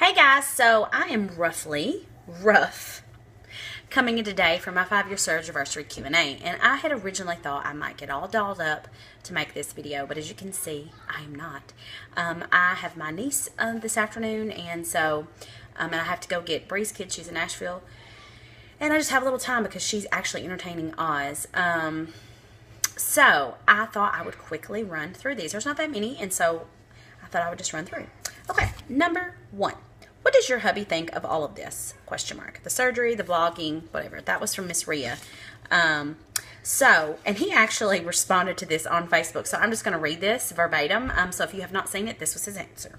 Hey guys, so I am rough coming in today for my 5-year surgiversary Q&A, and I had originally thought I might get all dolled up to make this video, but as you can see, I am not. I have my niece this afternoon, and so and I have to go get Bree's kid. She's in Nashville, and I just have a little time because she's actually entertaining Oz. So I thought I would quickly run through these. There's not that many, and so I thought I would just run through. Okay, number 1. What does your hubby think of all of this? Question mark. The surgery, the vlogging, whatever. That was from Miss Rhea. And he actually responded to this on Facebook, so I'm just going to read this verbatim. So if you have not seen it, this was his answer.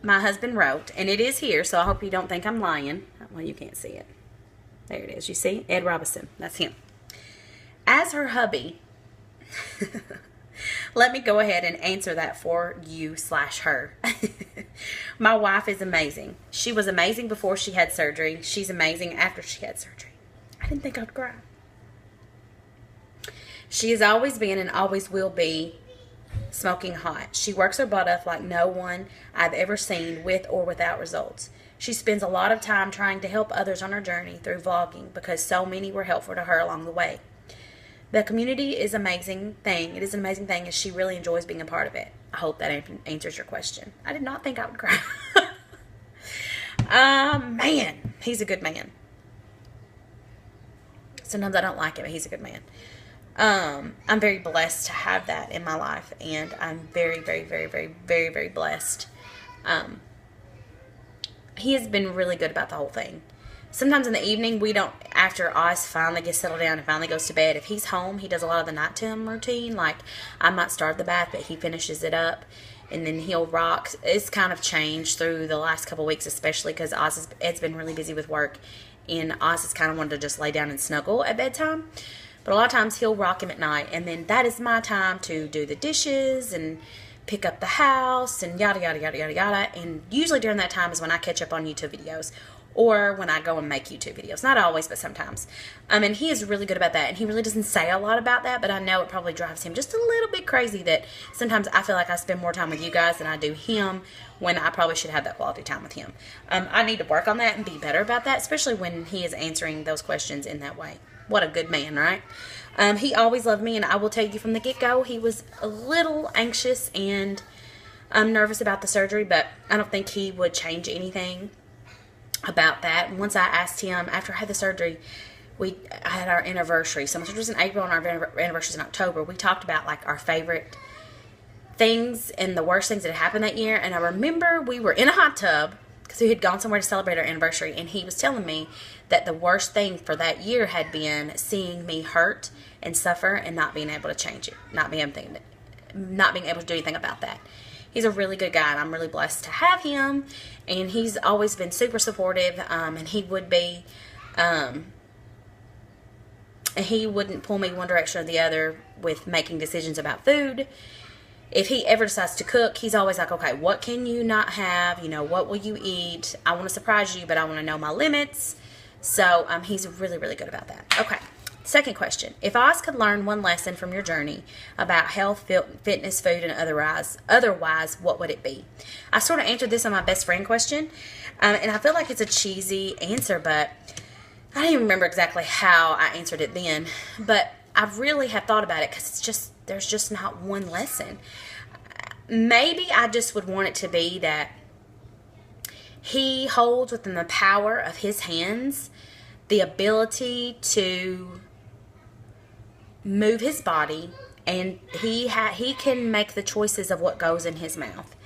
My husband wrote, and it is here, so I hope you don't think I'm lying. Well, you can't see it. There it is. You see? Ed Robinson. That's him. As her hubby... Let me go ahead and answer that for you/her. My wife is amazing. She was amazing before she had surgery. She's amazing after she had surgery. I didn't think I'd cry. She has always been and always will be smoking hot. She works her butt off like no one I've ever seen, with or without results. She spends a lot of time trying to help others on her journey through vlogging because so many were helpful to her along the way. The community is an amazing thing. It is an amazing thing, and she really enjoys being a part of it. I hope that answers your question. I did not think I would cry. Man, he's a good man. Sometimes I don't like him, but he's a good man. I'm very blessed to have that in my life, and I'm very, very, very, very, very, very blessed. He has been really good about the whole thing. Sometimes in the evening, we don't, after Oz finally gets settled down and finally goes to bed, if he's home, he does a lot of the nighttime routine. Like, I might start the bath, but he finishes it up, and then he'll rock. It's kind of changed through the last couple weeks, especially because Ed's been really busy with work, and Oz has kind of wanted to just lay down and snuggle at bedtime. But a lot of times, he'll rock him at night, and then that is my time to do the dishes and pick up the house and yada, yada, yada, yada, yada. And usually during that time is when I catch up on YouTube videos, or when I go and make YouTube videos. Not always, but sometimes. And he is really good about that, and he really doesn't say a lot about that, but I know it probably drives him just a little bit crazy that sometimes I feel like I spend more time with you guys than I do him, when I probably should have that quality time with him. I need to work on that and be better about that, especially when he is answering those questions in that way. What a good man, right? He always loved me, and I will tell you from the get-go, he was a little anxious and nervous about the surgery, but I don't think he would change anything about that. Once I asked him, after I had the surgery, I had our anniversary. So my surgery was in April and our anniversary is in October. We talked about like our favorite things and the worst things that had happened that year. And I remember we were in a hot tub because we had gone somewhere to celebrate our anniversary, and he was telling me that the worst thing for that year had been seeing me hurt and suffer and not being able to change it, not being able to do anything about that. He's a really good guy, and I'm really blessed to have him, and he's always been super supportive, and he would be, and he wouldn't pull me one direction or the other with making decisions about food. If he ever decides to cook, he's always like, okay, what can you not have? You know, what will you eat? I want to surprise you, but I want to know my limits. So he's really, really good about that. Okay. Second question. If Oz could learn one lesson from your journey about health, fitness, food, and otherwise, what would it be? I sort of answered this on my best friend question, and I feel like it's a cheesy answer, but I don't even remember exactly how I answered it then. But I really have thought about it because there's just not one lesson. Maybe I just would want it to be that he holds within the power of his hands the ability to move his body, and he can make the choices of what goes in his mouth,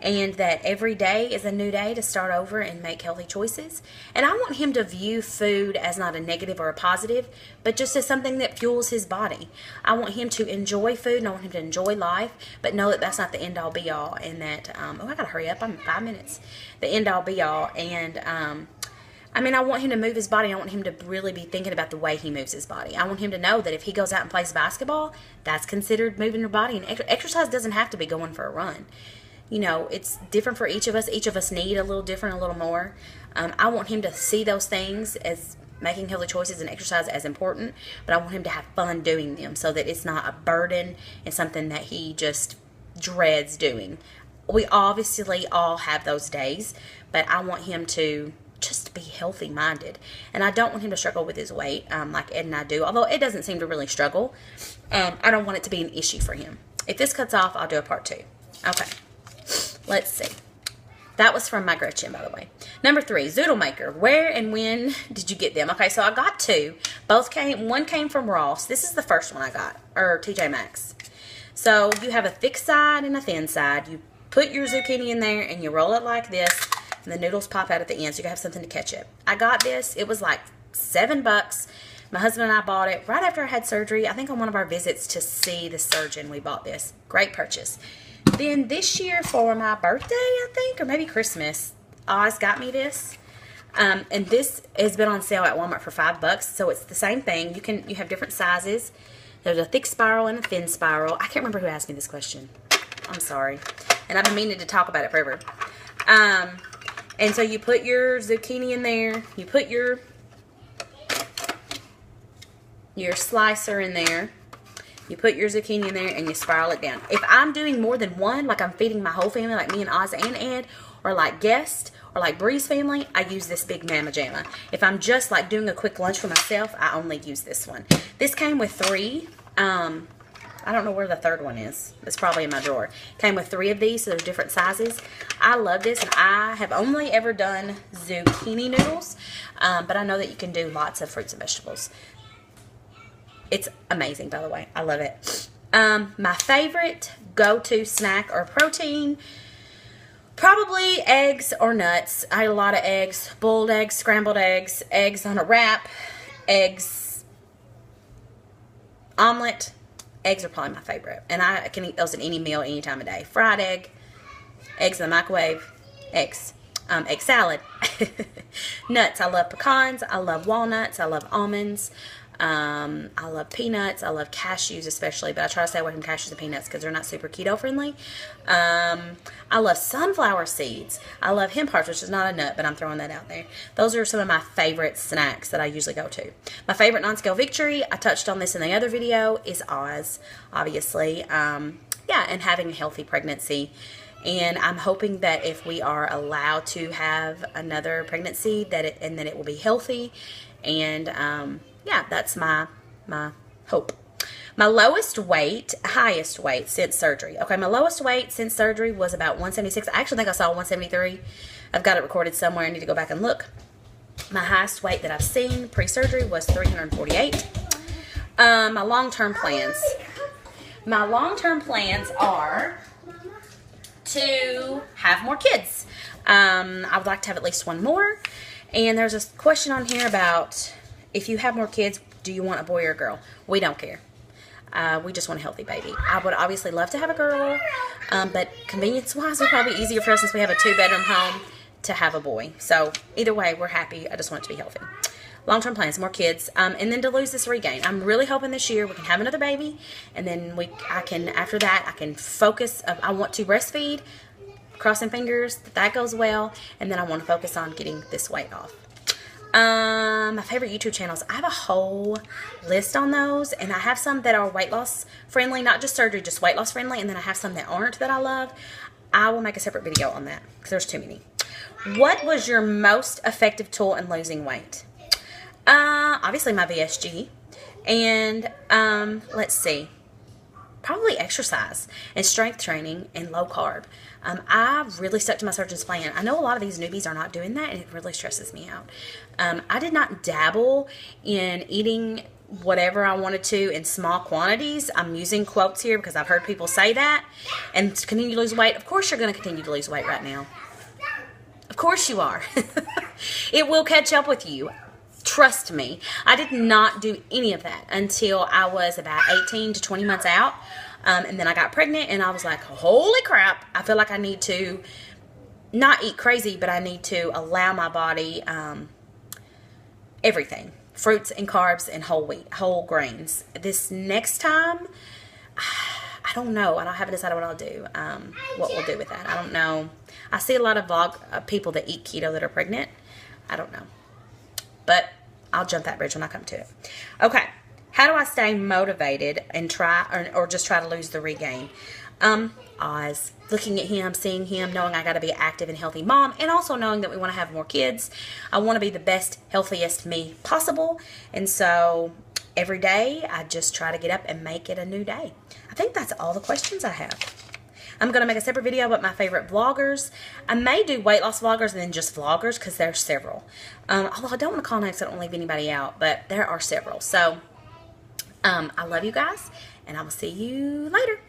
and that every day is a new day to start over and make healthy choices. And I want him to view food as not a negative or a positive, but just as something that fuels his body. I want him to enjoy food, and I want him to enjoy life, but know that that's not the end-all be-all, and that I gotta hurry up, I'm 5 minutes, the end-all be-all. And I want him to move his body. I want him to really be thinking about the way he moves his body. I want him to know that if he goes out and plays basketball, that's considered moving your body. And exercise doesn't have to be going for a run. You know, it's different for each of us. Each of us need a little different, a little more. I want him to see those things as making healthy choices and exercise as important, but I want him to have fun doing them so that it's not a burden and something that he just dreads doing. we obviously all have those days, but I want him to just be healthy minded, and I don't want him to struggle with his weight like Ed and I do, although it doesn't seem to really struggle. I don't want it to be an issue for him. If this cuts off, I'll do a part 2. Okay, let's see. That was from my Gretchen, by the way. Number 3, Zoodle Maker. Where and when did you get them? Okay, so I got 2. One came from Ross. This is the first one I got, or TJ Maxx. So you have a thick side and a thin side. You put your zucchini in there and you roll it like this, and the noodles pop out at the end so you can have something to catch it. I got this. It was like $7. My husband and I bought it right after I had surgery. I think on one of our visits to see the surgeon, we bought this. Great purchase. Then this year for my birthday, I think, or maybe Christmas, Oz got me this. And this has been on sale at Walmart for $5. So it's the same thing. You have different sizes. There's a thick spiral and a thin spiral. I can't remember who asked me this question. I'm sorry. And I've been meaning to talk about it forever. And so you put your zucchini in there. You put your slicer in there. You put your zucchini in there and you spiral it down. If I'm doing more than one, like I'm feeding my whole family, like me and Oz and Ed, or like guests, or like Bree's family, I use this big Mama Jamma. If I'm just like doing a quick lunch for myself, I only use this one. This came with 3. I don't know where the third one is. It's probably in my drawer. Came with 3 of these, so there's different sizes. I love this, and I have only ever done zucchini noodles, but I know that you can do lots of fruits and vegetables. It's amazing, by the way. I love it. My favorite go-to snack or protein, probably eggs or nuts. I eat a lot of eggs, boiled eggs, scrambled eggs, eggs on a wrap, eggs, omelet. Eggs are probably my favorite, and I can eat those in any meal, any time of day. Fried egg, eggs in the microwave, eggs, egg salad. Nuts, I love pecans, I love walnuts, I love almonds, I love peanuts, I love cashews especially, but I try to stay away from cashews and peanuts because they're not super keto friendly. I love sunflower seeds. I love hemp hearts, which is not a nut, but I'm throwing that out there. Those are some of my favorite snacks that I usually go to. My favorite non-scale victory, I touched on this in the other video, is Oz, obviously. Yeah, and having a healthy pregnancy. And I'm hoping that if we are allowed to have another pregnancy, that it will be healthy. And yeah, that's my hope. My lowest weight, highest weight since surgery. Okay, my lowest weight since surgery was about 176. I actually think I saw 173. I've got it recorded somewhere. I need to go back and look. My highest weight that I've seen pre-surgery was 348. My long-term plans. My long-term plans are to have more kids. I would like to have at least one more. And there's a question on here about if you have more kids, do you want a boy or a girl? We don't care. We just want a healthy baby. I would obviously love to have a girl, but convenience-wise, it would probably be easier for us since we have a 2-bedroom home to have a boy. So either way, we're happy. I just want it to be healthy. Long-term plans, more kids, and then to lose this regain. I'm really hoping this year we can have another baby, and then after that, I can focus. I want to breastfeed, crossing fingers that goes well, and then I want to focus on getting this weight off. My favorite YouTube channels, I have a whole list on those, and I have some that are weight loss friendly, not just surgery, just weight loss friendly, and then I have some that aren't that I love. I will make a separate video on that because there's too many. What was your most effective tool in losing weight? Obviously my VSG, and let's see, probably exercise and strength training and low carb. I really stuck to my surgeon's plan. I know a lot of these newbies are not doing that, and it really stresses me out. I did not dabble in eating whatever I wanted to in small quantities. I'm using quotes here because I've heard people say that. And to continue to lose weight, of course you're going to continue to lose weight right now. Of course you are. It will catch up with you. Trust me. I did not do any of that until I was about 18 to 20 months out. And then I got pregnant, and I was like, holy crap, I feel like I need to not eat crazy, but I need to allow my body everything. Fruits and carbs and whole wheat, whole grains. This next time, I don't know. I haven't decided what I'll do, what we'll do with that. I don't know. I see a lot of people that eat keto that are pregnant. I don't know. But I'll jump that bridge when I come to it. Okay. How do I stay motivated and try, or just try to lose the regain? Oz. Looking at him, seeing him, knowing I got to be an active and healthy mom, and also knowing that we want to have more kids. I want to be the best, healthiest me possible. And so every day I just try to get up and make it a new day. I think that's all the questions I have. I'm going to make a separate video about my favorite vloggers. I may do weight loss vloggers and then just vloggers because there's several. Although I don't want to call names, I don't want to leave anybody out, but there are several. So I love you guys, and I will see you later.